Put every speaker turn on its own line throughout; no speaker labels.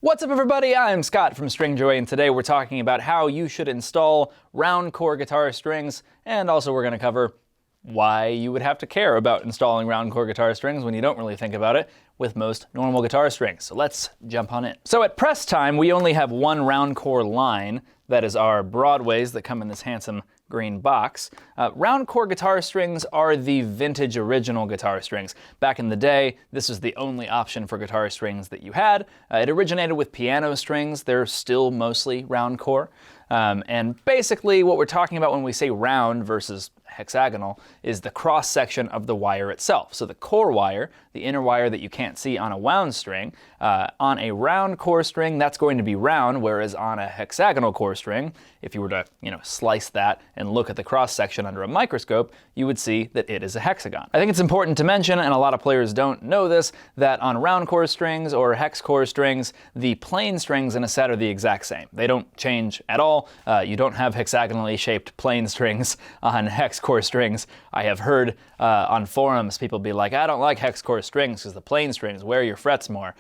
What's up everybody, I'm Scott from Stringjoy, and today we're talking about how you should install round core guitar strings, and also we're going to cover why you would have to care about installing round core guitar strings when you don't really think about it with most normal guitar strings. So let's jump on in. So at press time, we only have one round core line, that is our Broadways that come in this handsome green box. Round core guitar strings are the vintage original guitar strings. Back in the day, this was the only option for guitar strings that you had. It originated with piano strings. They're still mostly round core. And basically what we're talking about when we say round versus hexagonal is the cross section of the wire itself. So the core wire, the inner wire that you can't see on a wound string, on a round core string, that's going to be round, whereas on a hexagonal core string, if you were to, slice that and look at the cross section under a microscope, you would see that it is a hexagon. I think it's important to mention, and a lot of players don't know this, that on round core strings or hex core strings, the plane strings in a set are the exact same. They don't change at all. You don't have hexagonally shaped plane strings on hex core strings. I have heard on forums people be like, I don't like hex core strings because the plane strings wear your frets more.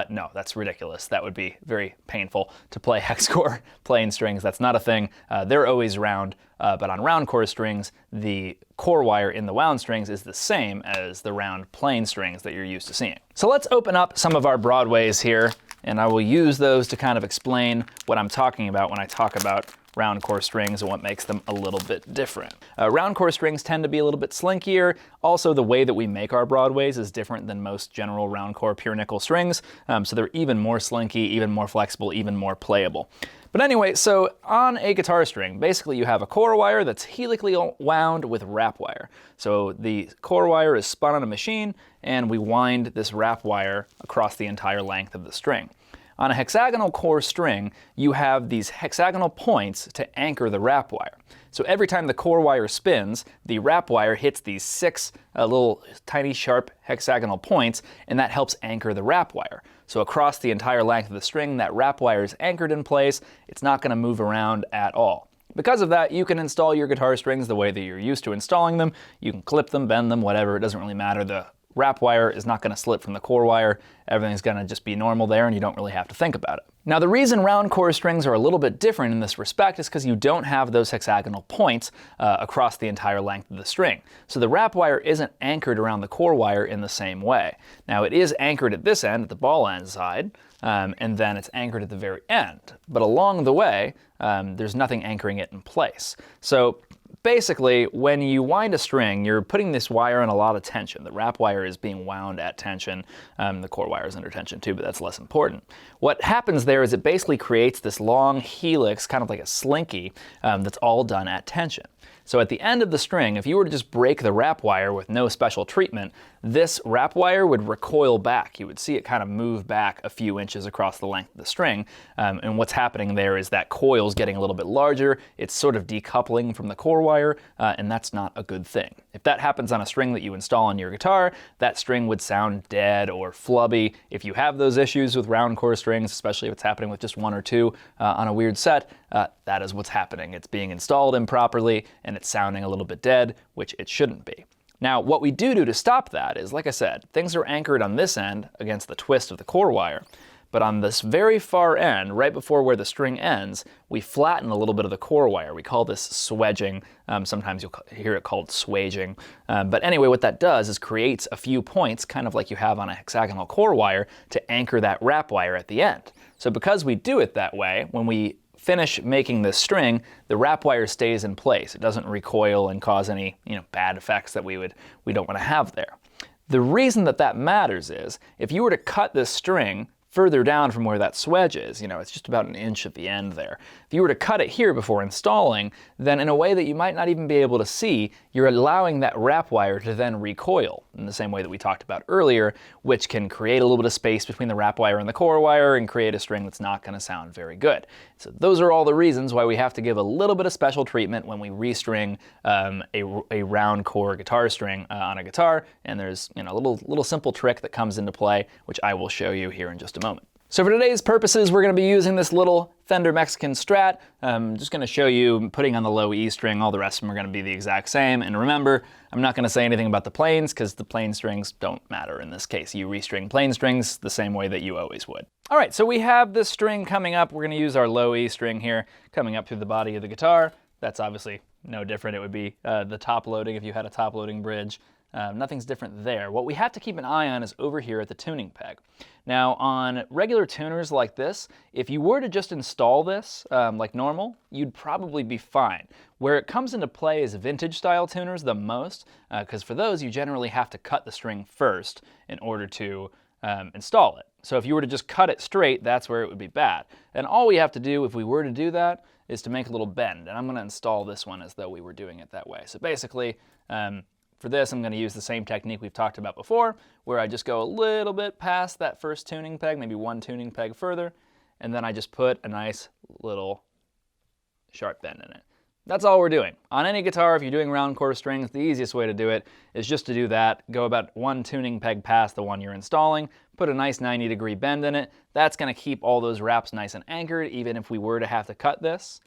No, that's ridiculous. That would be very painful to play hex core plane strings. That's not a thing. They're always round, but on round core strings, the core wire in the wound strings is the same as the round plane strings that you're used to seeing. So let's open up some of our Broadways here, and I will use those to kind of explain what I'm talking about when I talk about round core strings and what makes them a little bit different. Round core strings tend to be a little bit slinkier. Also, the way that we make our Broadways is different than most general round core pure nickel strings, so they're even more slinky, even more flexible, even more playable. But anyway, so on a guitar string, basically you have a core wire that's helically wound with wrap wire. So the core wire is spun on a machine, and we wind this wrap wire across the entire length of the string. On a hexagonal core string, you have these hexagonal points to anchor the wrap wire. So every time the core wire spins, the wrap wire hits these six little tiny sharp hexagonal points, and that helps anchor the wrap wire. So across the entire length of the string, that wrap wire is anchored in place. It's not going to move around at all. Because of that, you can install your guitar strings the way that you're used to installing them. You can clip them, bend them, whatever. It doesn't really matter. The wrap wire is not going to slip from the core wire. Everything's going to just be normal there, and you don't really have to think about it. Now, the reason round core strings are a little bit different in this respect is because you don't have those hexagonal points across the entire length of the string. So the wrap wire isn't anchored around the core wire in the same way. Now, it is anchored at this end, at the ball end side, and then it's anchored at the very end. But along the way, there's nothing anchoring it in place. So basically, when you wind a string, you're putting this wire in a lot of tension. The wrap wire is being wound at tension. The core wire is under tension too, but that's less important. What happens there is it basically creates this long helix, kind of like a slinky, that's all done at tension. So at the end of the string, if you were to just break the wrap wire with no special treatment, this wrap wire would recoil back. You would see it kind of move back a few inches across the length of the string. And what's happening there is that coil's getting a little bit larger. It's sort of decoupling from the core wire, and that's not a good thing. If that happens on a string that you install on your guitar, that string would sound dead or flubby. If you have those issues with round core strings, especially if it's happening with just one or two on a weird set, that is what's happening. It's being installed improperly, and it's sounding a little bit dead, which it shouldn't be. Now, what we do to stop that is, like I said, things are anchored on this end against the twist of the core wire. But on this very far end, right before where the string ends, we flatten a little bit of the core wire. We call this swedging. Sometimes you'll hear it called swaging. But anyway, what that does is creates a few points, kind of like you have on a hexagonal core wire, to anchor that wrap wire at the end. So because we do it that way, when we finish making this string, the wrap wire stays in place. It doesn't recoil and cause any bad effects that we don't want to have there. The reason that matters is if you were to cut this string further down from where that swedge is, it's just about an inch at the end there. If you were to cut it here before installing, then in a way that you might not even be able to see, you're allowing that wrap wire to then recoil in the same way that we talked about earlier, which can create a little bit of space between the wrap wire and the core wire and create a string that's not going to sound very good. So those are all the reasons why we have to give a little bit of special treatment when we restring a round core guitar string on a guitar, and there's a little simple trick that comes into play, which I will show you here in just a moment. So for today's purposes, we're going to be using this little Fender Mexican Strat. I'm just going to show you putting on the low E string. All the rest of them are going to be the exact same. And remember, I'm not going to say anything about the planes because the plain strings don't matter in this case. You restring plain strings the same way that you always would. All right, so we have this string coming up. We're going to use our low E string here coming up through the body of the guitar. That's obviously no different. It would be the top loading if you had a top loading bridge. Nothing's different there. What we have to keep an eye on is over here at the tuning peg. Now on regular tuners like this, if you were to just install this like normal, you'd probably be fine. Where it comes into play is vintage style tuners the most, because for those you generally have to cut the string first in order to install it. So if you were to just cut it straight, that's where it would be bad. And all we have to do if we were to do that is to make a little bend. And I'm going to install this one as though we were doing it that way. So basically, for this, I'm going to use the same technique we've talked about before, where I just go a little bit past that first tuning peg, maybe one tuning peg further, and then I just put a nice little sharp bend in it. That's all we're doing. On any guitar, if you're doing round chord strings, the easiest way to do it is just to do that. Go about one tuning peg past the one you're installing, put a nice 90-degree bend in it. That's going to keep all those wraps nice and anchored, even if we were to have to cut this.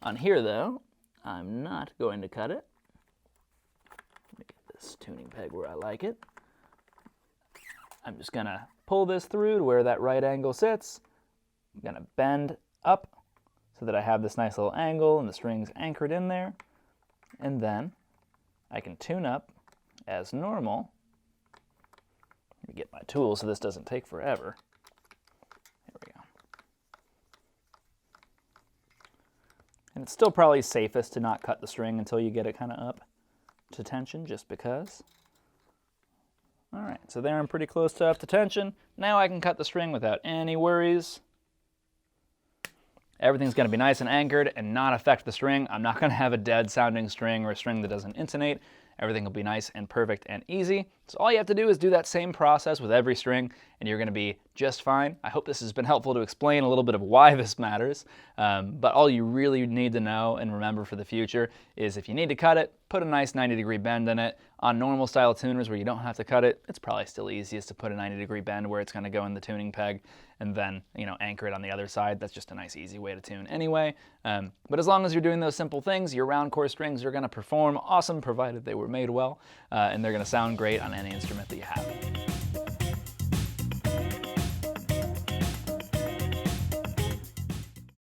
On here, though, I'm not going to cut it. Tuning peg where I like it. I'm just gonna pull this through to where that right angle sits. I'm gonna bend up so that I have this nice little angle and the string's anchored in there. And then I can tune up as normal. Let me get my tool so this doesn't take forever. There we go. And it's still probably safest to not cut the string until you get it kind of up to tension, just because. All right, so there I'm pretty close to up to tension. Now I can cut the string without any worries. Everything's going to be nice and anchored and not affect the string. I'm not going to have a dead sounding string or a string that doesn't intonate. Everything will be nice and perfect and easy. So all you have to do is do that same process with every string and you're going to be just fine. I hope this has been helpful to explain a little bit of why this matters. But all you really need to know and remember for the future is if you need to cut it, put a nice 90-degree bend in it. On normal style tuners where you don't have to cut it, it's probably still easiest to put a 90-degree bend where it's going to go in the tuning peg and then, anchor it on the other side. That's just a nice, easy way to tune anyway. But as long as you're doing those simple things, your round chord strings are going to perform awesome, provided they were made well, and they're going to sound great on any instrument that you have.